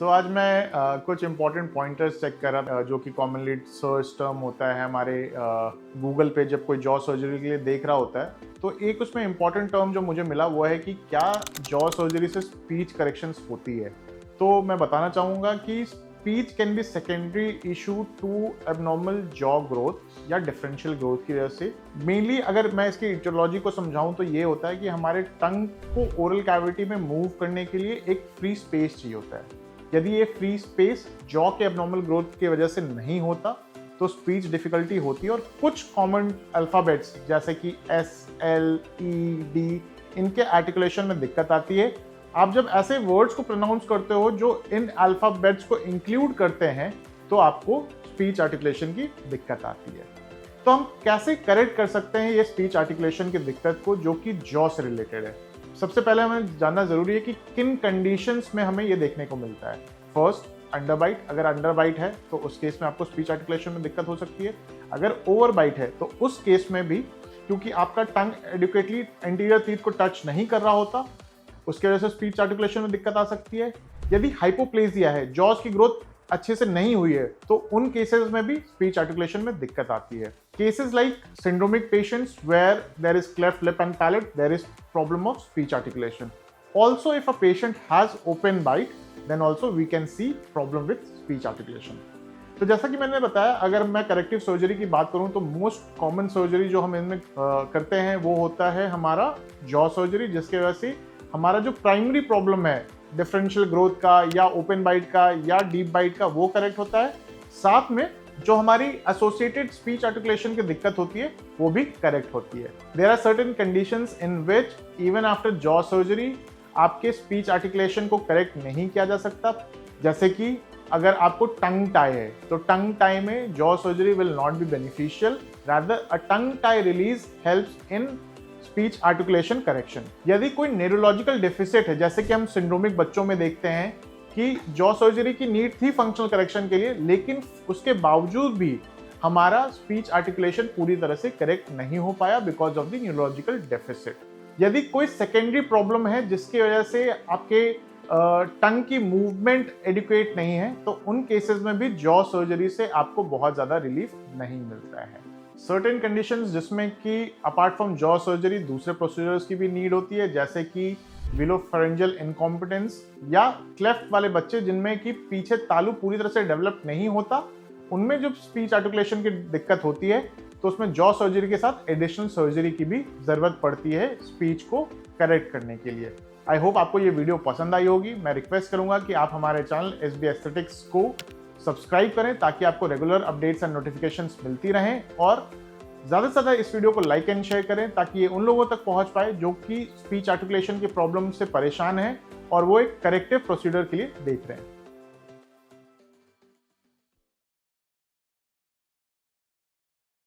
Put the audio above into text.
आज मैं कुछ इंपॉर्टेंट पॉइंटर्स चेक कर रहा जो कि कॉमनली सर्च टर्म होता है हमारे गूगल पे जब कोई जॉ सर्जरी के लिए देख रहा होता है। तो एक उसमें इंपॉर्टेंट टर्म जो मुझे मिला वो है कि क्या जॉ सर्जरी से स्पीच करेक्शंस होती है। तो मैं बताना चाहूँगा कि speech can be secondary issue to abnormal jaw growth या डिफरेंशियल ग्रोथ की वजह से। मेनली अगर मैं इसकी इटियोलॉजी को समझाऊं तो ये होता है कि हमारे टंग को ओरल कैविटी में मूव करने के लिए एक फ्री स्पेस चाहिए होता है। यदि ये फ्री स्पेस जॉ के एबनॉर्मल ग्रोथ की वजह से नहीं होता तो स्पीच डिफिकल्टी होती है और कुछ कॉमन अल्फाबेट्स जैसे कि एस, एल, ई, डी इनके आर्टिकुलेशन में दिक्कत आती है। आप जब ऐसे वर्ड्स को प्रोनाउंस करते हो जो इन अल्फाबेट्स को इंक्लूड करते हैं तो आपको स्पीच आर्टिकुलेशन की दिक्कत आती है। तो हम कैसे करेक्ट कर सकते हैं ये स्पीच आर्टिकुलेशन की दिक्कत को जो कि जॉ से रिलेटेड है। सबसे पहले हमें जानना जरूरी है कि किन कंडीशंस में हमें ये देखने को मिलता है। First, underbite. अगर अंडरबाइट है तो उस केस में आपको स्पीच आर्टिकुलेशन में दिक्कत हो सकती है। अगर ओवरबाइट है तो उस केस में भी, क्योंकि आपका टंग एडिक्वेटली एंटीरियर टीथ को टच नहीं कर रहा होता, उसकी वजह से स्पीच आर्टिकुलेशन में दिक्कत आ सकती है। यदि हाइपोप्लेजिया है, जॉज की ग्रोथ अच्छे से नहीं हुई है, तो उन केसेस में भी स्पीच आर्टिकुलेशन में दिक्कत आती है। Cases like syndromic patients where there is cleft lip and palate, there is problem of speech articulation. Also, if a patient has open bite, then also we can see problem with speech articulation. तो जैसा कि मैंने बताया, अगर मैं corrective surgery की बात करूं तो मोस्ट कॉमन सर्जरी जो हम इनमें करते हैं वो होता है हमारा जॉ सर्जरी, जिसकी वजह से हमारा जो प्राइमरी प्रॉब्लम है डिफरेंशियल ग्रोथ का या ओपन बाइट का या डीप बाइट का वो करेक्ट होता है। साथ में जो हमारी एसोसिएटेड स्पीच आर्टिकुलेशन की दिक्कत होती है वो भी करेक्ट होती है। There are certain conditions in which even after jaw surgery आपके स्पीच आर्टिकुलेशन को करेक्ट नहीं किया जा सकता। जैसे कि अगर आपको टंग टाई है तो टंग टाई में jaw surgery will not be beneficial, rather a tongue tie release helps in speech articulation correction. यदि कोई न्यूरोलॉजिकल डेफिसिट है, जैसे कि हम सिंड्रोमिक बच्चों में देखते हैं कि जॉ सर्जरी की नीड थी फंक्शनल करेक्शन के लिए, लेकिन उसके बावजूद भी हमारा स्पीच आर्टिकुलेशन पूरी तरह से करेक्ट नहीं हो पाया because of the neurological deficit. यदि कोई सेकेंडरी प्रॉब्लम है जिसकी वजह से आपके टंग की मूवमेंट एडिक्वेट नहीं है, तो उन केसेस में भी जॉ सर्जरी से आपको बहुत ज़्यादा रिलीफ नहीं मिलता है। सर्टेन कंडीशंस जिसमें कि अपार्ट फ्रॉम जॉ सर्जरी दूसरे प्रोसीजर्स की भी नीड होती है, जैसे कि विलोफेरेंजियल इनकॉम्पिटेंस या क्लेफ्ट वाले बच्चे जिनमें कि पीछे तालु पूरी तरह से डेवलप नहीं होता, उनमें जब स्पीच आर्टिकुलेशन की दिक्कत होती है तो उसमें जॉ सर्जरी के साथ एडिशनल सर्जरी की भी जरूरत पड़ती है स्पीच को करेक्ट करने के लिए। आई होप आपको ये वीडियो पसंद आई होगी। मैं रिक्वेस्ट करूंगा कि आप हमारे चैनल SB एस्थेटिक्स को सब्सक्राइब करें ताकि आपको रेगुलर अपडेट्स एंड नोटिफिकेशंस मिलती रहें, और ज़्यादा से ज़्यादा इस वीडियो को लाइक एंड शेयर करें ताकि ये उन लोगों तक पहुंच पाए जो कि स्पीच आर्टिकुलेशन की प्रॉब्लम से परेशान हैं और वो एक करेक्टिव प्रोसीजर के लिए देख रहे हैं।